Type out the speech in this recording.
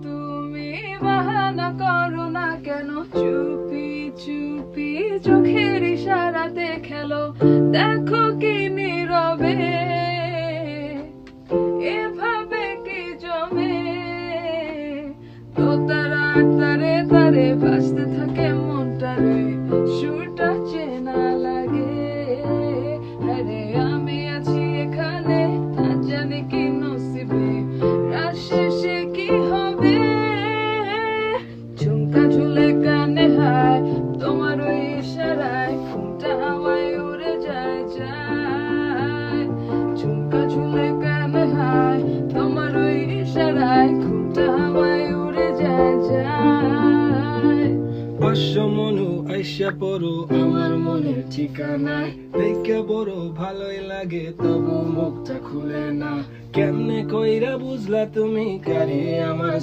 তুমি বাহানা করো না কেন, চুপি চুপি চোখের ইশারাতে খেলো, দেখো কি নীরবে এভাবে কি জমে, তো তারা তারে তারে বাজতে থাকে মনটারে, সুরটা চেনা লাগে। আরে আমি আছি এখানে, না জানি কি নসিবে, রাত শেষে কি হবে। ঝুমকা ঝুলে কানে হায়, তোমার ওই ইশারায় ঘুমটা হাওয়ায় উড়ে যায় যায়। ঝুমকা ঝুলে কানে হায়, তোমার ওই ইশারায় ঘুমটা হাওয়ায় উড়ে যায় যায়। পাঁচশ মনু আইসা পড়ো আমার মনের ঠিকানায়, দেখে বড় ভালোই লাগে তবু মুখটা খুলে না। কেমনে কইরা বুঝলা তুমি কারে আমার